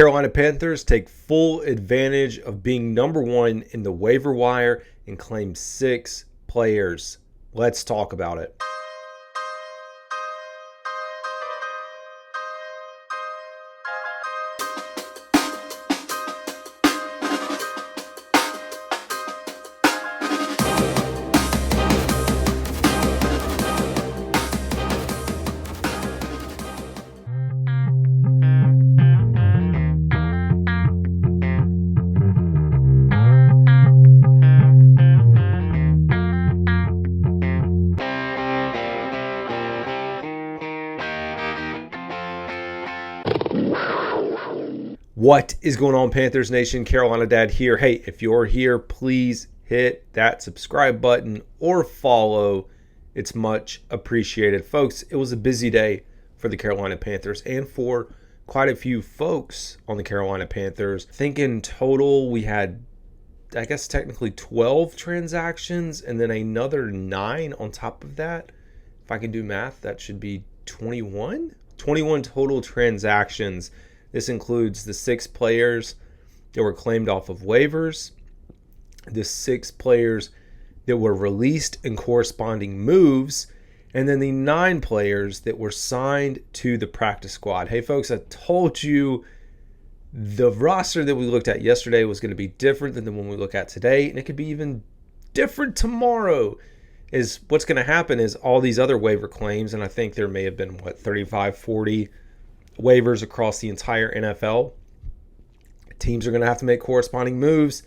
Carolina Panthers take full advantage of being number one in the waiver wire and claim 6 players. Let's talk about it. What is going on, Panthers Nation? Carolina Dad here. Hey, if you're here, please hit that subscribe button or follow. It's much appreciated. Folks, it was a busy day for the Carolina Panthers and for quite a few folks on the Carolina Panthers. I think in total we had, I guess technically 12 transactions and then another 9 on top of that. If I can do math, that should be 21? 21 total transactions. This includes the 6 players that were claimed off of waivers, the 6 players that were released in corresponding moves, and then the 9 players that were signed to the practice squad. Hey, folks, I told you the roster that we looked at yesterday was going to be different than the one we look at today, and it could be even different tomorrow. What's going to happen is all these other waiver claims, and I think there may have been, 35, 40 waivers across the entire NFL. Teams are going to have to make corresponding moves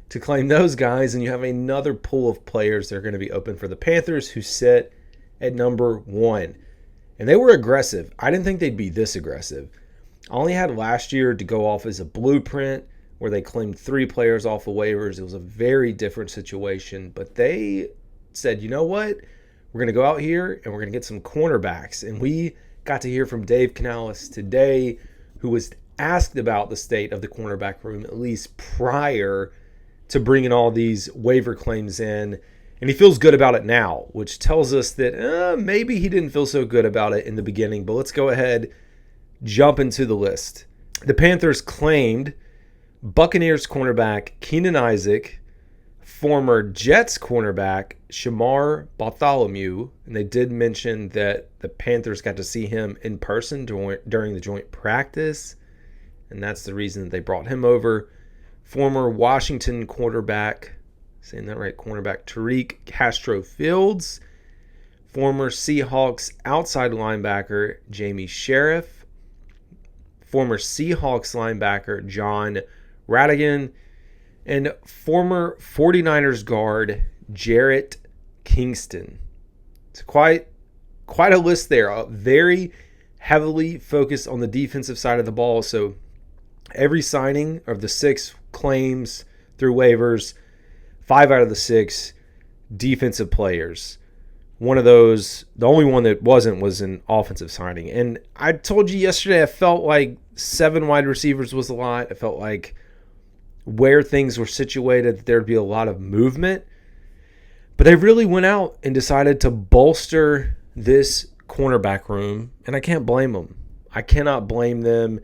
to claim those guys, and you have another pool of players that are going to be open for the Panthers who sit at number 1. And they were aggressive. I didn't think they'd be this aggressive. I only had last year to go off as a blueprint where they claimed 3 players off of waivers. It was a very different situation, but they said, you know what? We're going to go out here and we're going to get some cornerbacks. And we got to hear from Dave Canales today, who was asked about the state of the cornerback room, at least prior to bringing all these waiver claims in. And he feels good about it now, which tells us that maybe he didn't feel so good about it in the beginning. But let's go ahead, jump into the list. The Panthers claimed Buccaneers cornerback Keenan Isaac, former Jets cornerback Shamar Bartholomew, and they did mention that the Panthers got to see him in person during the joint practice, and that's the reason that they brought him over. Former Washington quarterback, saying that right, cornerback Tariq Castro-Fields, former Seahawks outside linebacker Jamie Sheriff, former Seahawks linebacker John Radigan, and former 49ers guard Jarrett Kingston. It's quite a list there. Very heavily focused on the defensive side of the ball. So every signing of the 6 claims through waivers, 5 out of the 6 defensive players. One of those, the only one that wasn't, was an offensive signing. And I told you yesterday, I felt like 7 wide receivers was a lot. I felt like where things were situated, there'd be a lot of movement. But they really went out and decided to bolster this cornerback room, and I can't blame them. I cannot blame them.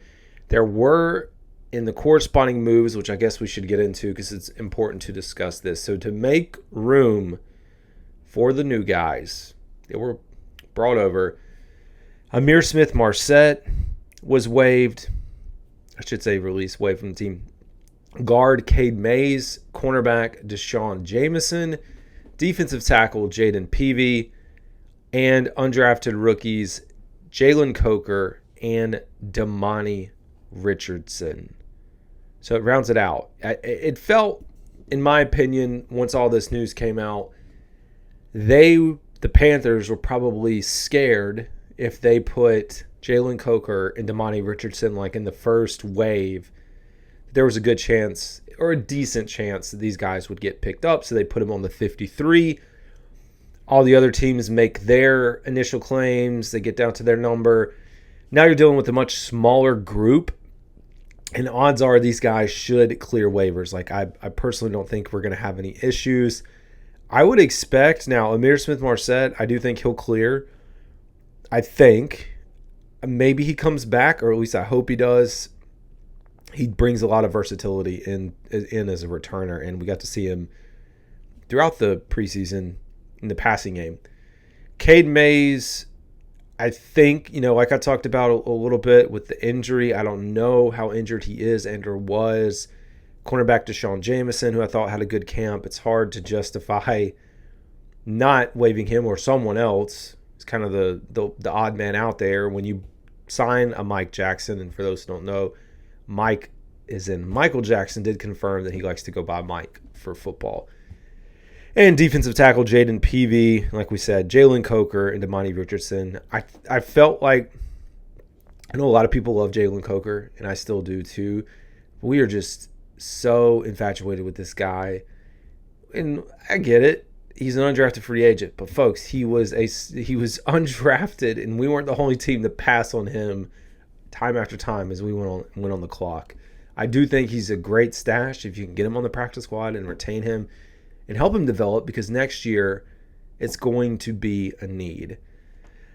There were, in the corresponding moves, which I guess we should get into because it's important to discuss this. So to make room for the new guys that were brought over, Ihmir Smith-Marsette was waived. I should say released, waived from the team. Guard Cade Mays, cornerback Deshaun Jameson, defensive tackle Jaden Peavy, and undrafted rookies Jalen Coker and Damani Richardson. So it rounds it out. It felt, in my opinion, once all this news came out, the Panthers were probably scared if they put Jalen Coker and Damani Richardson like in the first wave. There was a good chance, or a decent chance, that these guys would get picked up, so they put them on the 53. All the other teams make their initial claims. They get down to their number. Now you're dealing with a much smaller group, and odds are these guys should clear waivers. Like, I personally don't think we're going to have any issues. I would expect, now, Ihmir Smith-Marsette, I do think he'll clear. I think maybe he comes back, or at least I hope he does. he brings a lot of versatility in as a returner, and we got to see him throughout the preseason in the passing game. Cade Mays, I think, like I talked about a little bit with the injury, I don't know how injured he is and or was. Cornerback Deshaun Jameson, who I thought had a good camp. It's hard to justify not waiving him or someone else. It's kind of the odd man out there when you sign a Mike Jackson. And for those who don't know, Mike is in Michael Jackson did confirm that he likes to go by Mike for football. And defensive tackle Jaden Peavy, like we said, Jalen Coker and Damani Richardson. I felt like, I know a lot of people love Jalen Coker, and I still do too. We are just so infatuated with this guy. And I get it. He's an undrafted free agent. But folks, he was undrafted, and we weren't the only team to pass on him time after time as we went on the clock. I do think he's a great stash if you can get him on the practice squad and retain him and help him develop, because next year it's going to be a need.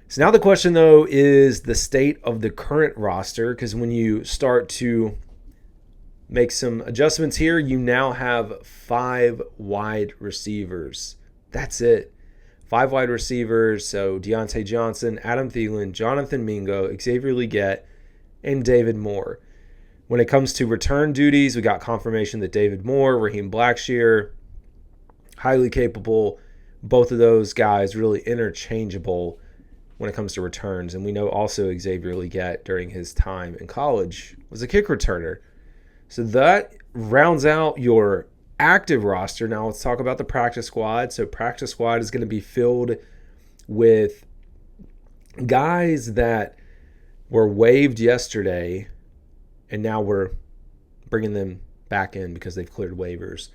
So now the question, though, is the state of the current roster, because when you start to make some adjustments here, you now have 5 wide receivers. That's it. 5 wide receivers. So Deontay Johnson, Adam Thielen, Jonathan Mingo, Xavier Legette, and David Moore. When it comes to return duties, we got confirmation that David Moore, Raheem Blackshear, highly capable. Both of those guys really interchangeable when it comes to returns. And we know also Xavier Legette during his time in college was a kick returner. So that rounds out your active roster. Now let's talk about the practice squad. So practice squad is going to be filled with guys that were waived yesterday, and now we're bringing them back in because they've cleared waivers.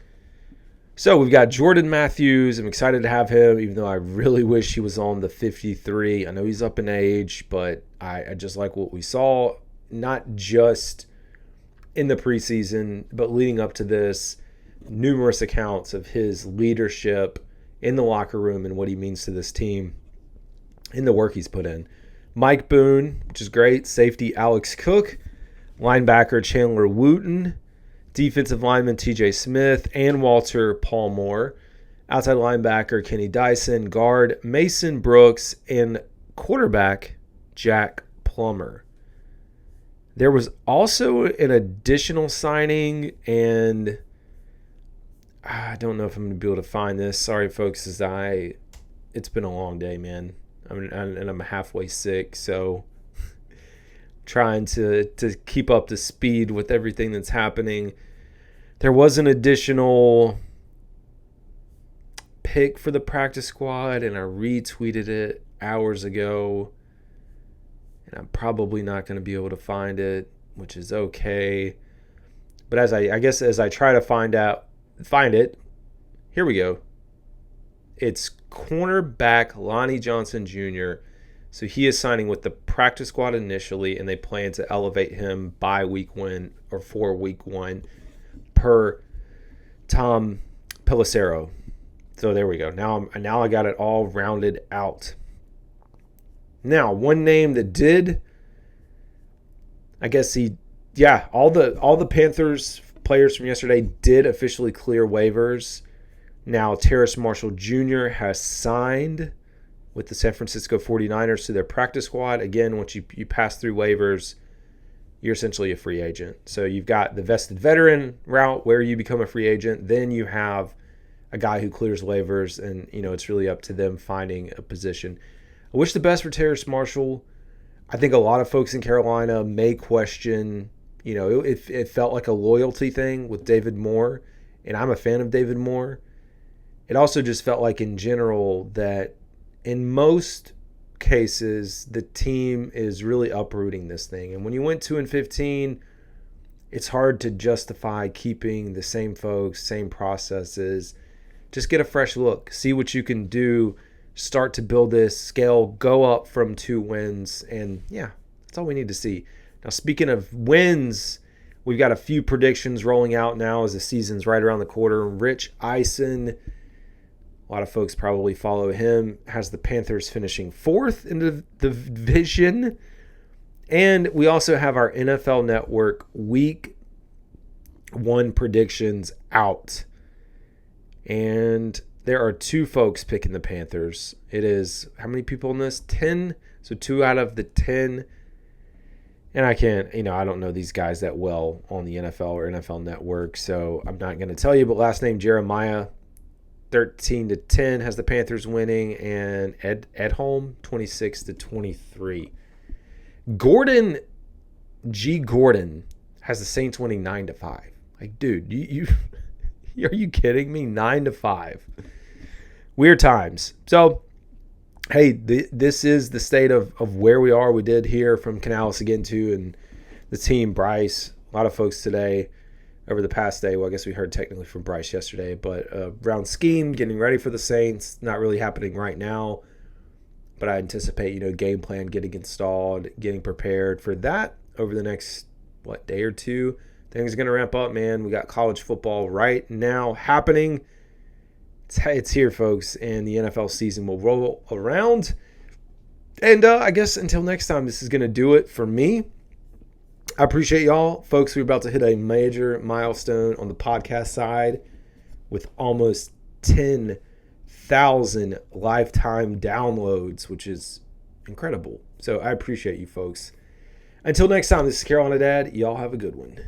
So we've got Jordan Matthews. I'm excited to have him, even though I really wish he was on the 53. I know he's up in age, but I just like what we saw, not just in the preseason, but leading up to this, numerous accounts of his leadership in the locker room and what he means to this team and the work he's put in. Mike Boone, which is great. Safety Alex Cook. Linebacker Chandler Wooten. Defensive lineman TJ Smith and Walter Palmore. Outside linebacker Kenny Dyson. Guard Mason Brooks. And quarterback Jack Plummer. There was also an additional signing, and I don't know if I'm going to be able to find this. Sorry, folks, it's been a long day, man. I'm halfway sick, so trying to keep up to speed with everything that's happening. There was an additional pick for the practice squad, and I retweeted it hours ago, and I'm probably not going to be able to find it, which is okay. But as I try to find it, here we go. It's cornerback Lonnie Johnson Jr. So he is signing with the practice squad initially, and they plan to elevate him by week 1 or for week 1 per Tom Pelissero. So there we go. Now I got it all rounded out. Now, one name that did, all the Panthers players from yesterday did officially clear waivers. Now, Terrace Marshall Jr. has signed with the San Francisco 49ers to their practice squad. Again, once you pass through waivers, you're essentially a free agent. So you've got the vested veteran route where you become a free agent. Then you have a guy who clears waivers, and it's really up to them finding a position. I wish the best for Terrace Marshall. I think a lot of folks in Carolina may question, it felt like a loyalty thing with David Moore, and I'm a fan of David Moore. It also just felt like in general that in most cases the team is really uprooting this thing. And when you went 2-15, it's hard to justify keeping the same folks, same processes. Just get a fresh look. See what you can do. Start to build this scale. Go up from 2 wins. And yeah, that's all we need to see. Now, speaking of wins, we've got a few predictions rolling out now as the season's right around the corner. Rich Eisen, a lot of folks probably follow him, has the Panthers finishing 4th in the division. And we also have our NFL Network Week 1 predictions out. And there are 2 folks picking the Panthers. It is, how many people in this? 10. So 2 out of the 10. And I can't, I don't know these guys that well on the NFL or NFL Network, so I'm not going to tell you. But last name Jeremiah, 13-10 has the Panthers winning, and Ed Holm 26-23. Gordon has the Saints winning 9-5. Like, dude, you are you kidding me? 9-5. Weird times. So, hey, this is the state of where we are. We did hear from Canales again, too, and the team, Bryce. A lot of folks today over the past day. Well, I guess we heard technically from Bryce yesterday, but round scheme, getting ready for the Saints, not really happening right now. But I anticipate, game plan getting installed, getting prepared for that over the next, day or two. Things are going to ramp up, man. We got college football right now happening. It's here, folks, and the NFL season will roll around. And I guess until next time, this is going to do it for me. I appreciate y'all. Folks, we're about to hit a major milestone on the podcast side with almost 10,000 lifetime downloads, which is incredible. So I appreciate you folks. Until next time, this is Carolina Dad. Y'all have a good one.